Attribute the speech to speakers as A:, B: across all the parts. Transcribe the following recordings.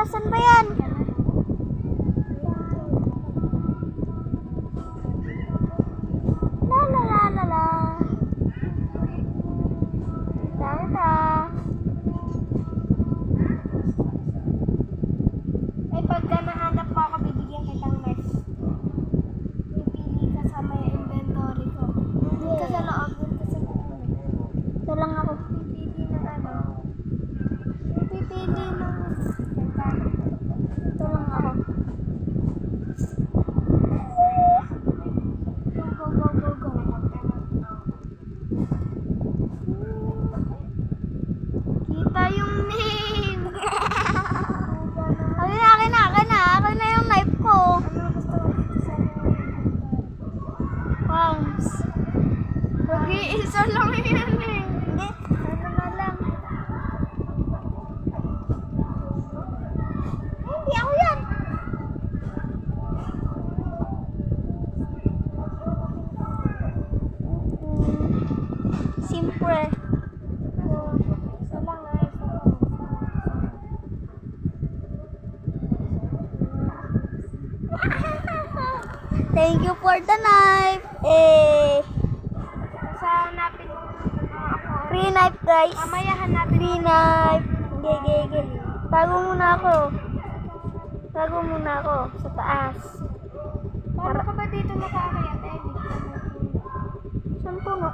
A: Nasaan ba yan? La la la la la. Tara.
B: Ay, pagka nahanap mo ako, bibigyan kitang knife. Pipili ka sa may inventory ko. Doon ka sa loob, doon ka sa loob.
A: Ito lang ako.
B: Pipili ng ano. Pipili ng...
A: Ito lang ako.
B: Go. Kita yung name.
A: Akin na. Akin na yung knife ko.
B: Ano gusto mo dito sa
A: Pounds.
B: Mag-iisa lang yun eh.
A: Hindi. Ano na lang. Hindi ako yan. Siyempre.
B: Isa lang ah.
A: Thank you for the knife. Eh.
B: Sa hanapin mo ako.
A: Free knife, guys.
B: Mamaya hanapin
A: Free knife. Gege. Tago muna ako. Sa taas.
B: Paano ka ba dito makakayat eh?
A: Saan puno?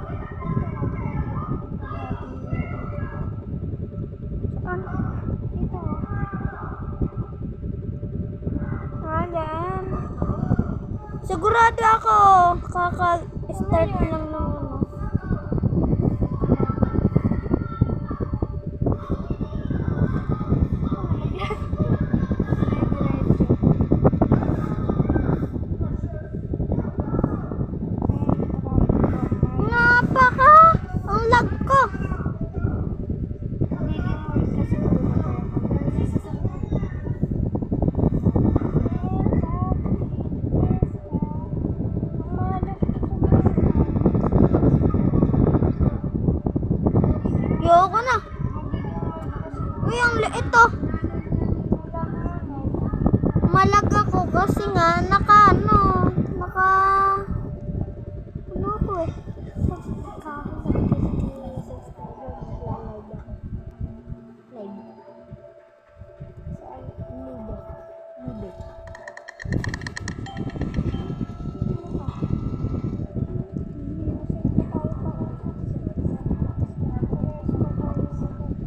A: Saan?
B: Dito.
A: Dyan. Sigurado ako. Kaka-start lang ng ano. Napaka! Ang lag ko. Yoko na. Uy, ang liit to. Malag ako kasi nga ano ko eh.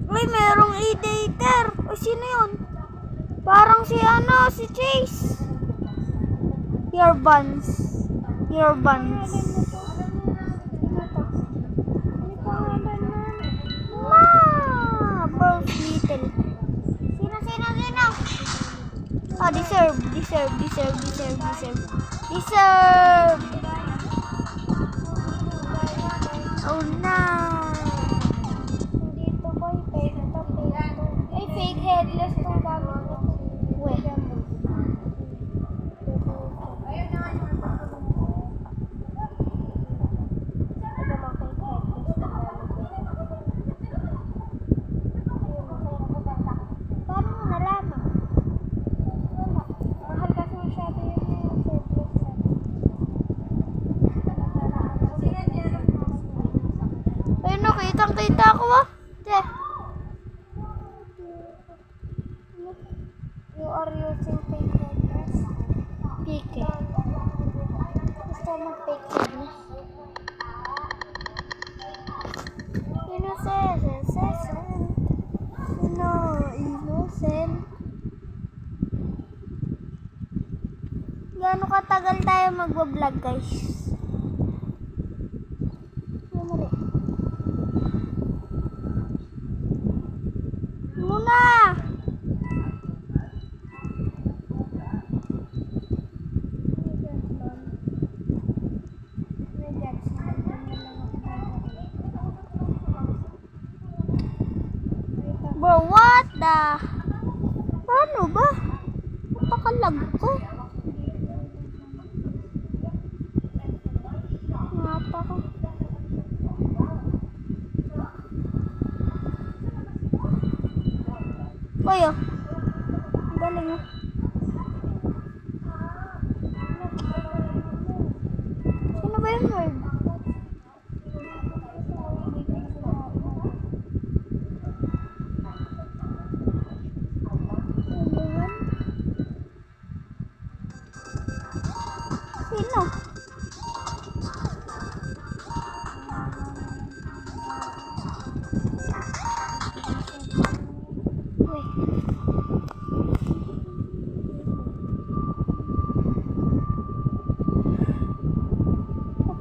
A: Uy, merong e-dater. Uy, sino yun? Parang si Chase. Your buns. Bros little. Sino? Ah, deserve. Oh no.
B: Dito ko, fake to. Ay, fake headless tong gamit ko.
A: Weh.
B: Ayun na nga.
A: Paano mo nalaman?
B: Mahal kasi masyado yun eh.
A: Ayun no, kitang-kita ako ah. Che.
B: You are using fake headless.
A: Pike.
B: Gusto mo fake headless?
A: Innocent. Gaano katagal tayo magbablog, guys? Muna. Bro, what the? Paano ba? Napakalag ko. Napaka. Kuya. Galing ah. Sino ba yung nerd? Sino?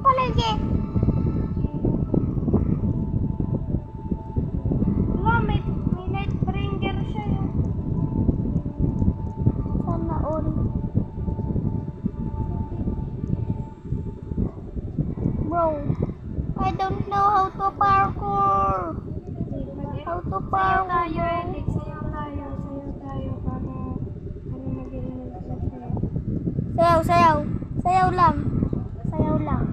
A: Palagi.
B: Wala, may night bringer siya yun.
A: Sana all. Bro, I don't know how to parkour. How to
B: Sayaw
A: parkour.
B: tayo, Eric. Sayaw tayo. Sayaw tayo para maging nag-sayaw.
A: Sayaw, sayaw. Sayaw lang. Sayaw lang.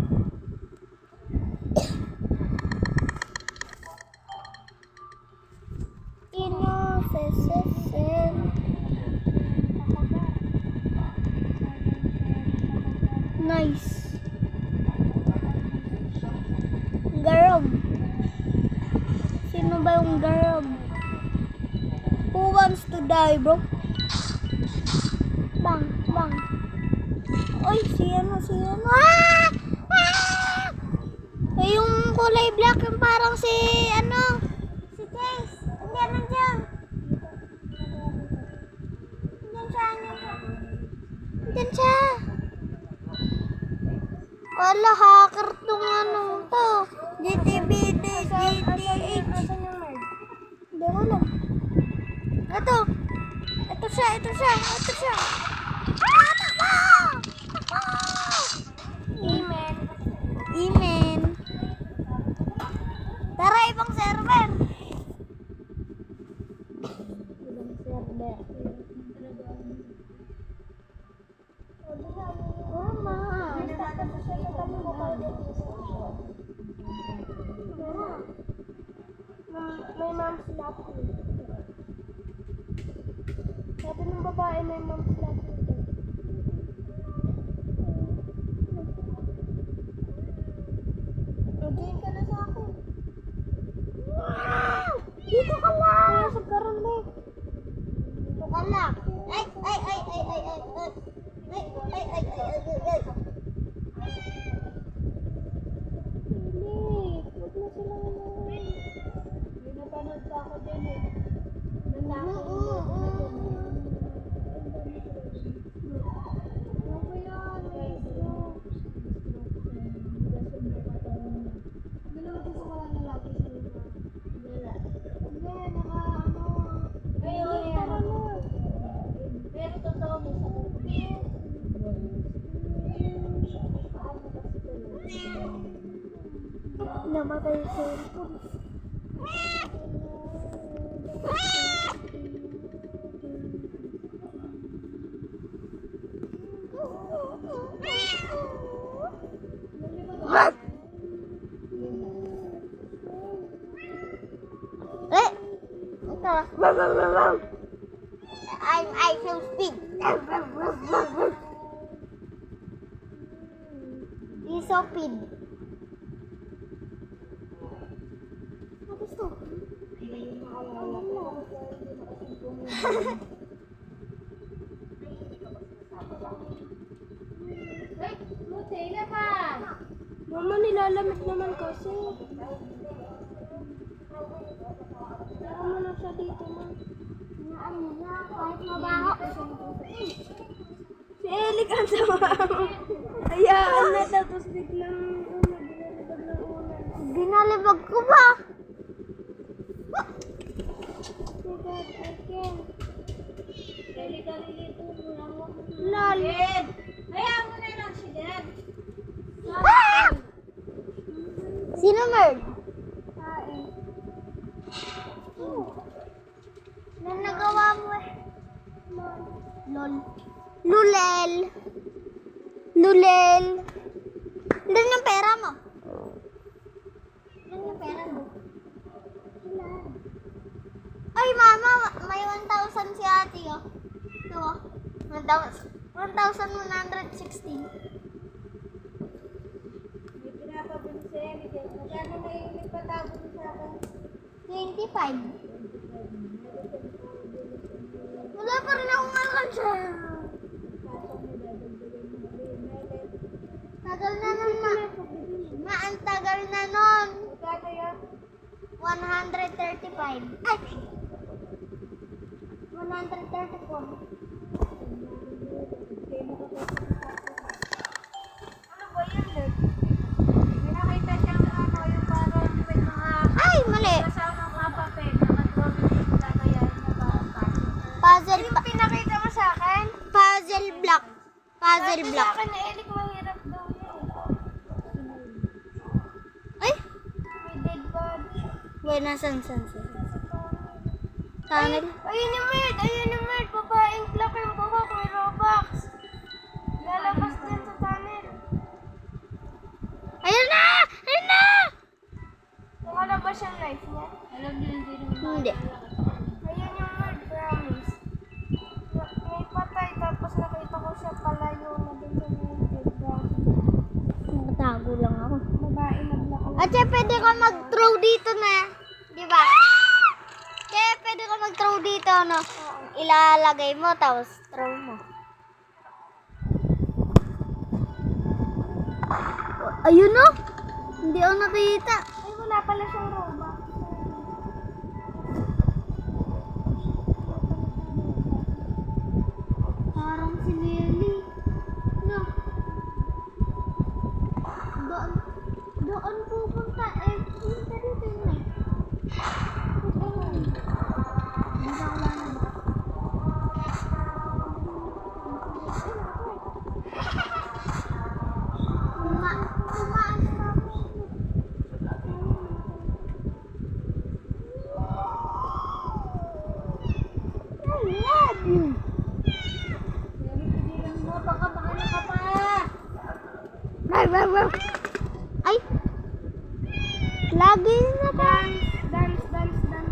A: Nice. Garog. Sino ba yung garog? Who wants to die, bro? Bang, bang. Oy, si ano. Ah! Ah! Eh, yung kulay black, yung parang si, ano? Si Chase. Nandiyan, nandiyan. Nandiyan siya. Wala, hacker tong ano to. GTBD, GTH.
B: Asan yung nerd?
A: Hindi ko alam. Ito. Ito siya.
B: Amen.
A: Imen. Tara, ibang server. Ibang server. Mama.
B: May mom's lap. Sabi ng babae may mom's lap. Join ka na sa akin.
A: Wow! Dito ka lang.
B: Kaya sa karon mo.
A: Dito ka lang. Ay.
B: Hindi. Huwag na sila naman. Hindi napanood pa ako din eh.
A: Namatay yung cellphone. I'm iPhone speed. He's so speed. What is to?
B: Mama, nilalamig naman kasi. Tara mo na siya dito, ma.
A: Ano na, kahit mabaho.
B: Si Elik ang sama mo. Hayaan na, tapos biglang binalibag ng ulan.
A: Binalibag ko ba?
B: Oh my God, I can't. Elik, kalilito mo lang mo. Lalit! Hayaan mo na lang si Dad.
A: Ah! Sino nerd?
B: Kain.
A: Nang nagawa mo eh. Lol. Lulel. Lulel. Ilan yung pera mo? Ilan yung pera mo? Ilan? Ay, mama, may 1,000 si ate, oh. 1,116.
B: May pinapabili sa Eligel. Magkano na yung nagpatago sa akin?
A: 25. Wala pa rin akong alkansya. Tagal na nun, ma. Ang tagal na nun.
B: Magkano yan?
A: 135. Ay! 134.
B: Ano ba yun, Lord? May nakita siyang ano, yung parang may mga
A: Ay, mali.
B: kasama mga papel na mag-coordinate na kaya na parang pattern.
A: Puzzle,
B: Yung pinakita mo sa akin?
A: puzzle block. Puzzle
B: Sabi
A: block.
B: sa akin na Elik, mahirap daw yun.
A: Ay!
B: May dead body.
A: Wait, nasan? Tunnel?
B: Ayun yung Mert! Ayun yung Mert! Babaeng clock yung buhok. May Robux. Lalabas din sa tunnel.
A: Ayun na! Ayun na!
B: Nakalabas yung life niya. Alam niyo hindi naman.
A: Hindi.
B: Ayun yung Mert, promise. May patay tapos nakita ko siya palayo na din sa may dead body.
A: Natago lang ako.
B: Babae na black.
A: At siya, pwede ka mag-throw dito na. Di ba? Kaya pwede ka mag-throw dito, no? Ilalagay mo, tapos throw mo. Ayun, no? Hindi ako nakita.
B: Ay, wala pala siyang Robux.
A: Parang si Nelly. No? Doon pupunta. Eh, punta dito yun eh. Umaas na ako. I love you.
B: Pigilan mo, baka mahala ka pa.
A: Ay! Lagi na ba?
B: Dance.
A: Dance lang.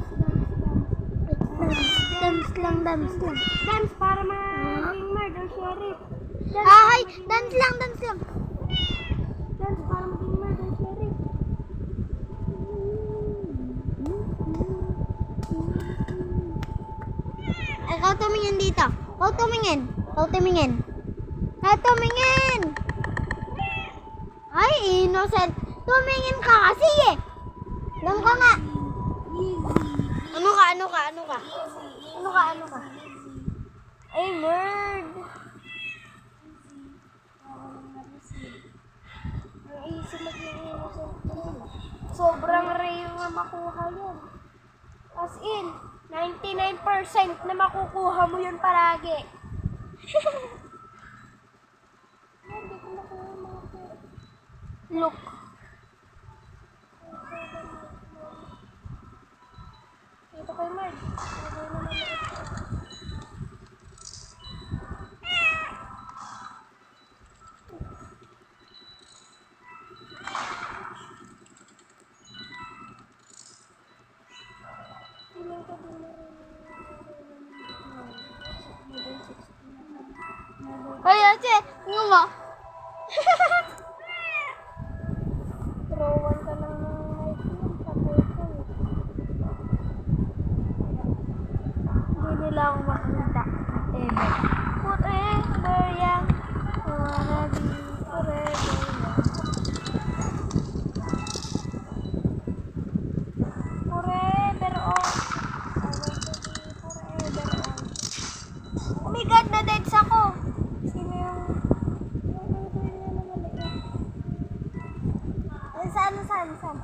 B: Dance para maging murder sheriff.
A: Ay! Dance lang.
B: Dance para maging murder sheriff.
A: Ikaw tumingin dito. Ikaw tumingin. Ay, innocent. Tumingin ka kasi eh. Doon ka nga. Ano ka?
B: Ay, nerd. Ang easy maging innocent. Sobrang rare na makuha yun. As in, 99% na makukuha mo yun palagi. Hindi ko makuha mga pera.
A: Look.
B: Ito kay Mark. Ito naman ito.
A: Ay, ate. Ano mo?
B: Rowan ka lang ng knife mo. Patay ko eh. Hindi nila ako makita. Forever young. Wanna be forever young. Forever old. I want to be forever old. Oh my God, na-deads ako. Sino yung order niya na maliit? Saan? Nasaan? Saan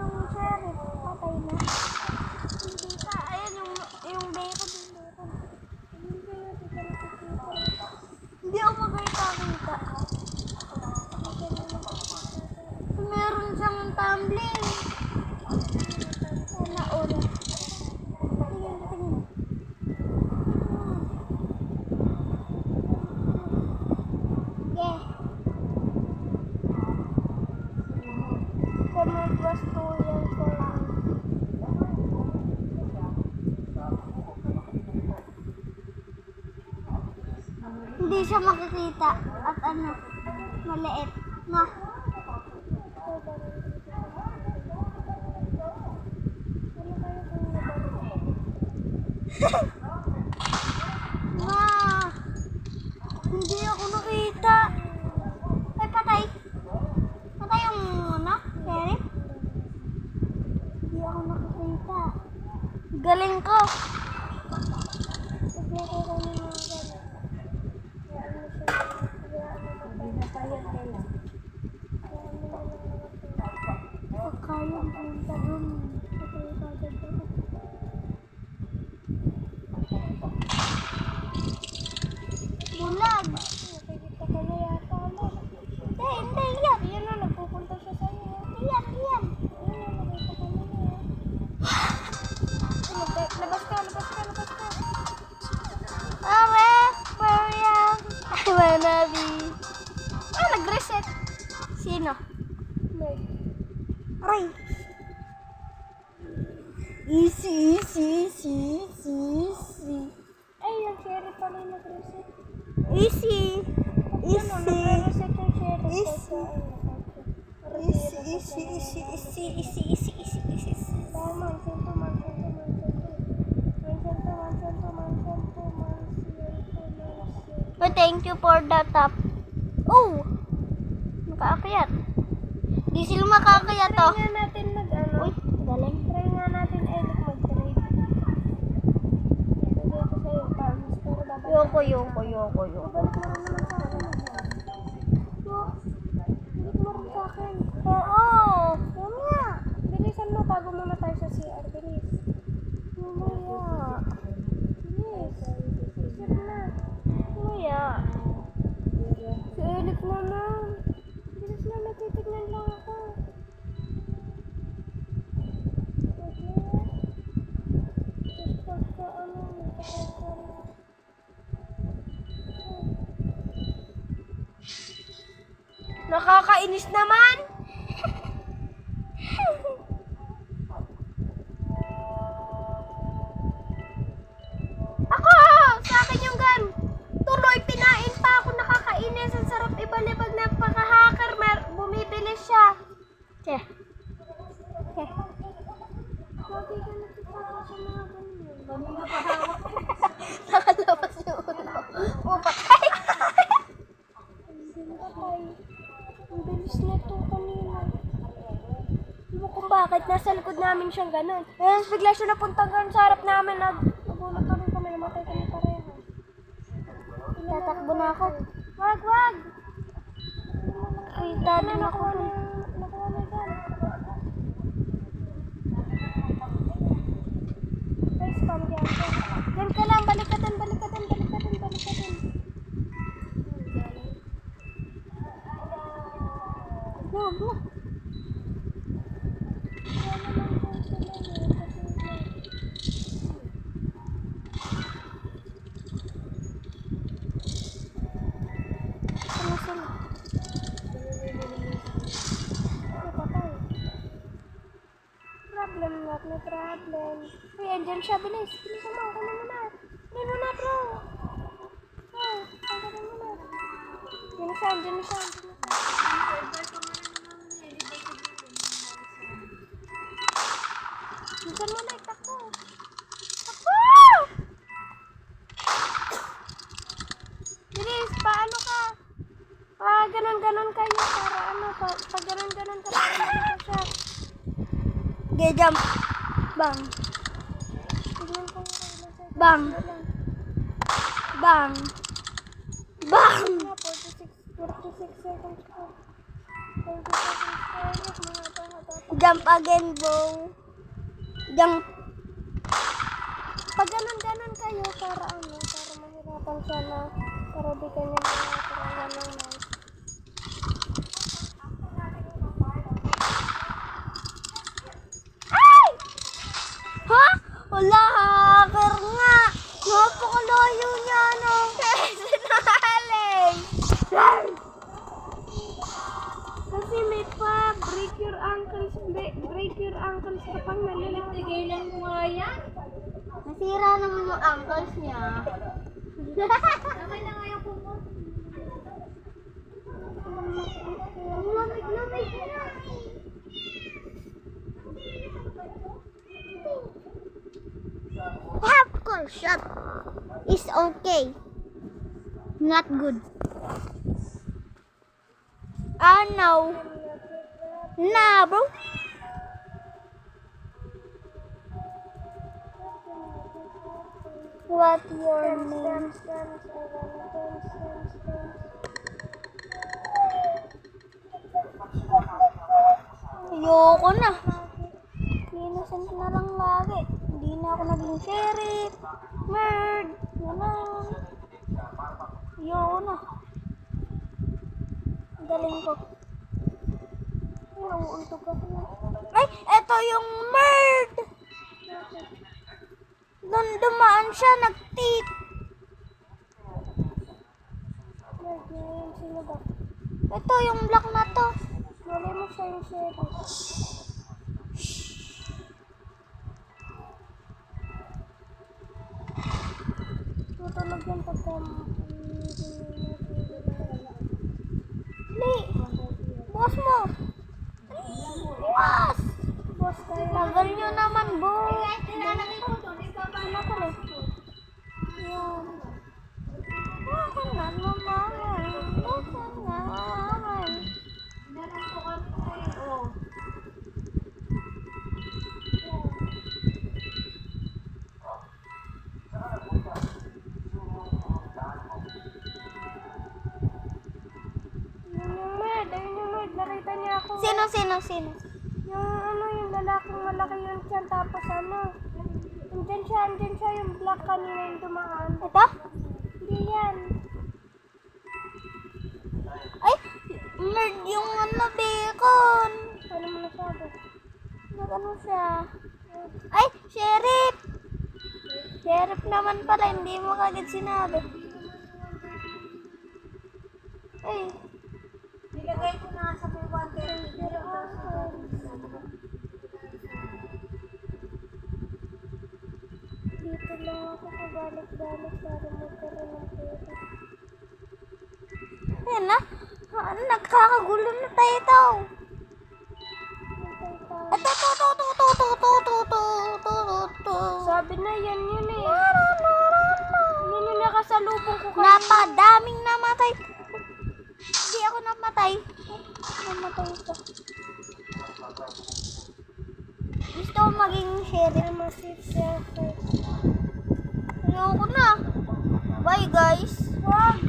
B: yung sheriff? Patay na. Hindi pa. Ayan yung bacon. Hindi ako magkita-kita. Meron
A: Maliit. No? Ma! Hindi ako nakita. Ay, patay. Patay yung ano? Sheriff? Hindi ako nakakita. Galing ko. Kayang punta dun. Bulag. Nakikita ko na yata ulit. Hindi, yan. Yan na, nagpupunta siya sa'yo. Yan. Yan na, nakita ko na yan. Labas ka. Where yan? I wanna be. Nag-reset. Sino? Aray. Easy. Ay, yung sheriff pala yung nag-reset. Easy. Nag-reset yung sheriff. Easy. Oh, thank you for the top. Oh! Nakaakyat. Di sila makakaya to.
B: Try nga natin mag-ano.
A: Uy, galing.
B: Try nga natin edit mag-trade. Ito dito sa'yo, farms. Pero babalik.
A: Yoko.
B: Babalik mo rin naman sa akin. Balik mo rin sa akin.
A: Oo. Yan nga.
B: Bilisan mo bago muna tayo sa CR. Bilis.
A: Mamaya.
B: Bilis. Isip na.
A: Mamaya.
B: Si Elif naman. Bilis na, natitignan lang ako. Tapos pagka
A: Nakakainis naman. Ako! Sa akin yung gun. Tuloy, pinain pa ako. Nakakainis. Ang sarap ibalibag. Napaka-hacker. Bumibili siya. Okay.
B: Lagi ka nagtitaka sa mga ganyan. Kanina pa hawak.
A: Nakalabas yung ulo. O, patay.
B: Ang bilis na ito kanina.
A: Hindi mo kung bakit. Nasa likod namin siyang ganun. Tapos bigla siya napunta ganun sa harap namin.
B: Nagulat kami kami. Namatay kami pareho.
A: Tatakbo na ako. Wag! Ay, dami na ako.
B: Nakuha na yan. Ay, spam dyan.
A: Yan ka lang. Balikatan. No. Sana.
B: Problem, not no problem.
A: Uy, andyan siya. Bilis. Bilisan mo. Kunin mo na. Kunin mo na, bro. Oh, kunin mo na. Andyan na siya. Bilisan mo na. Takbo! Bilis, paano ka? Ganon kayo para ano, pag ganon ka para ano siya. Okay, jump. Bang.
B: Tignan ko nga.
A: Bang. Bang. Bang.
B: 46 seconds pa. 30 seconds pa.
A: Jump again, bro. Jump.
B: Pag ganon kayo, para ano, para mahirapan siya na, para di kanya makakaroon ng mouse.
A: Ay! Ha? Wala, hacker nga. Napakalayo niya, no? Sinungaling.
B: Kasi may pa, break your ankles ka pang nalilito.
C: Tigilan mo nga yan.
A: Nasira naman yung ankles niya.
C: Okay na nga yung kumot.
A: shot is okay. Not good. Ah, no. Nah, bro. What your name? Ayoko na. Innocent na lang lagi. Hindi na ako naging sheriff. Merd. Ganun. Ayoko na. Ang galing ko. Ay, nauuntog ako na. Ay, eto yung merd. Doon dumaan siya, nag-tip. Ito yung black na to. Wala mo siya yung sheriff. Tutulog yan pagka Li! Boss mo! Boss! Boss kayo. Tagal nyo naman, boss. Tinanakit ko doon. Ikaw ba na ko? Yan. Bakit na naman? Bakit na naman?
B: Meron po kami oh. Nakita niya ako.
A: Sino?
B: Yung lalaking malaki yun siya, tapos andyan siya yung black kanina yung dumaan.
A: Ito?
B: Hindi yan.
A: Ay! Nerd yung bacon.
B: Ano mo nasabi?
A: Nag-ano siya? Ay! Sheriff! Sheriff naman pala, hindi mo kagad sinabi. Ay!
B: Nilagay ko na sa may water.
A: Dito lang ako pabalik-balik para magkaroon ng pera. Ayan na. Nagkakagulo na tayo ito.
B: Sabi na yan yun eh. Yun yung nakasalubong ko kanina.
A: Napadaming namatay. Hindi ako namatay. Namatay ito. Gusto ko maging sheriff. Ayoko na. Bye guys.
B: Wag!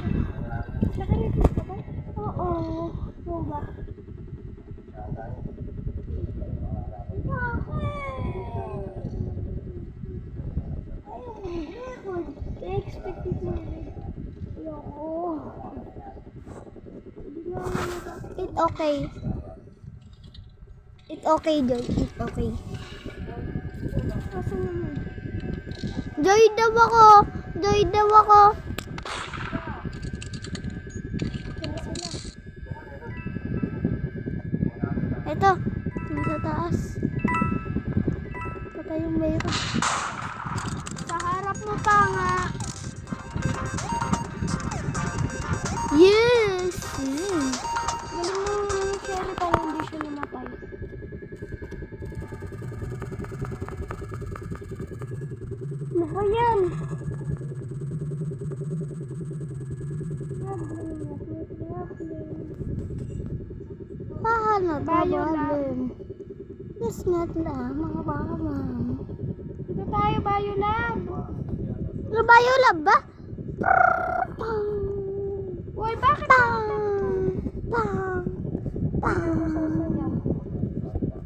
B: Nakinig ka ba?
A: Oo. Oo ba?
B: I-expected mo yun.
A: Ayoko. It's okay. It's okay, Joy. It's okay.
B: Asan naman?
A: Joy daw ako. Joy daw ako. Ito. Nasa taas. Patay yung mayroon. Sa harap mo pa nga. Yes!
B: Galing mo yung sheriff para hindi siya namatay. Naka yan!
A: Paano
B: Bayo
A: tabalin? Yes, not lang, mga baka ma'am.
B: Dito tayo, Bayo Lab!
A: Bayo lab ba?
B: Uy, bakit?
A: Pang! Pang! Pang!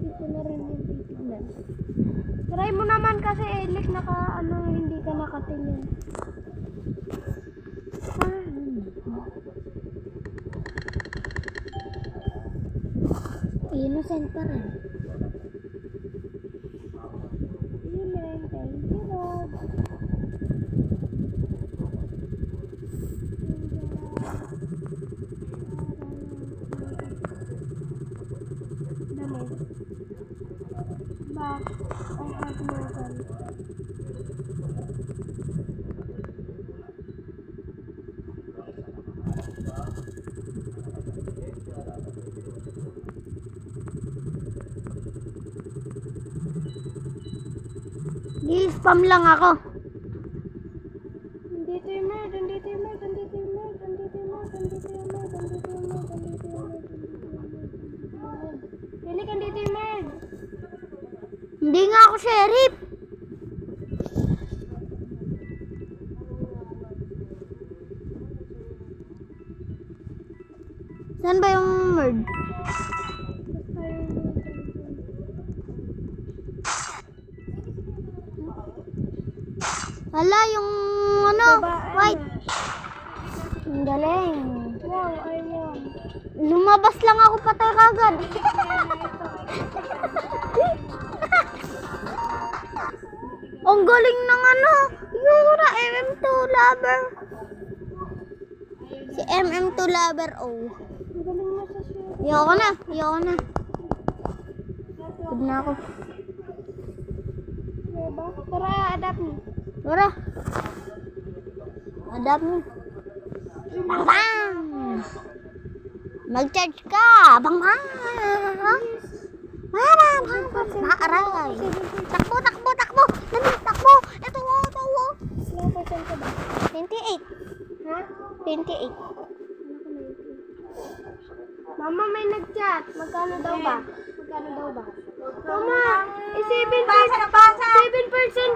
B: Dito na rin yung titignan. Try mo naman kasi Elik hindi ka nakatingin.
A: Innocent pa rin.
B: Healing, thank you Lord. Dali. Back. I have no gun.
A: I-spam lang ako. Hindi nga ako sheriff. Saan ba yung merd? Hala, yung ano, white. Ang galing.
B: Wow, ayun.
A: Lumabas lang ako patay kagad. Ang galing ng ano, Yura, MM2 lover. Si MM2 lover, oh.
B: Ang galing mo sa show.
A: Ayoko na. Good na ako.
B: Diba? Tara, adapt mo.
A: Tara. Adapt mo. Bang bang! Mag-charge ka! Bang bang! Naaray! Takbo! Dali, takbo! Ito!
B: Ilang percent ka ba?
A: 28.
B: Ha?
A: 28.
B: Mama, may nag-chat. Magkano daw ba? Mama, 7%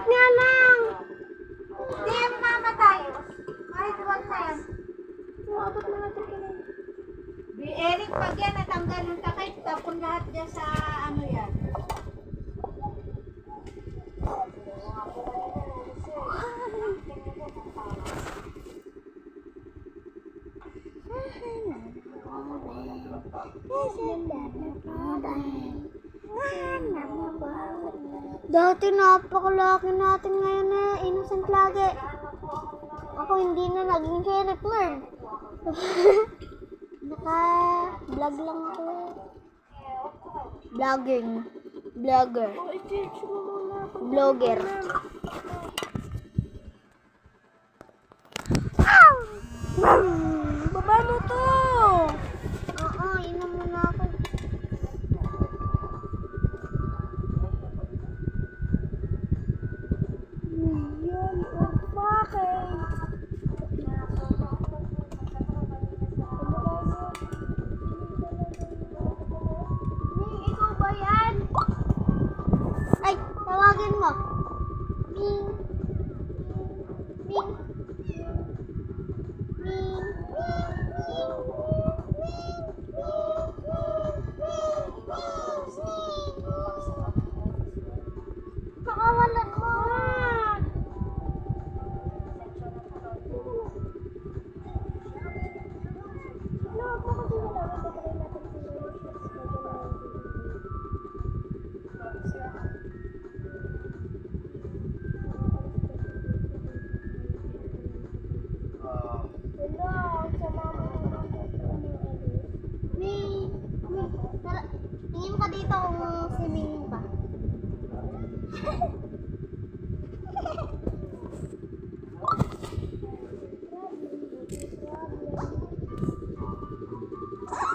B: nga lang.
A: Hindi yan mamatay. Kahit wag na yan.
B: Abot na natin ka lang.
C: Eric, pag yan natanggal ng takip, tapon lahat dyan sa ano yan.
A: Dati napakalaki natin ngayon na innocent lagi. Ako hindi na naging sheriff man. Naka-vlog lang ako. Vlogger.
B: I-teach mo muna ako.
A: Vlogger.
B: Baba mo to.
A: Oo, inom muna ako.
B: Yan, bakit?
A: Ikaw ba yan? Ay, tawagin mo. Ming. Pakawalan mo. Tara, tingin ka dito kung si Ming pa.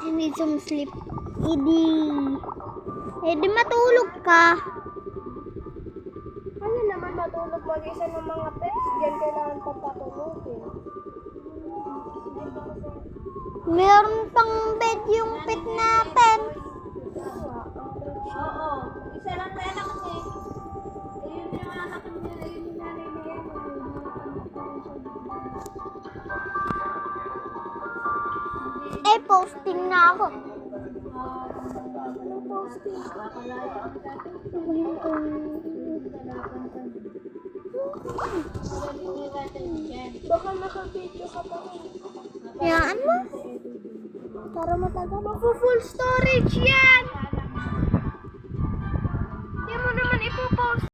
A: I need some sleep. Edi matulog ka.
B: Ano naman matulog mag-isa ng mga pets? Diyan kailangan papatulogin.
A: Meron pang bed yung pet natin.
C: Oo, isa lang na anak kasi. Ayun yung anak niya, ayun yung nanay niya.
A: Eh, posting na ako.
B: Baka naka-video ka pa.
A: Hayaan mo.
B: Para matagal. Mag-full storage yan!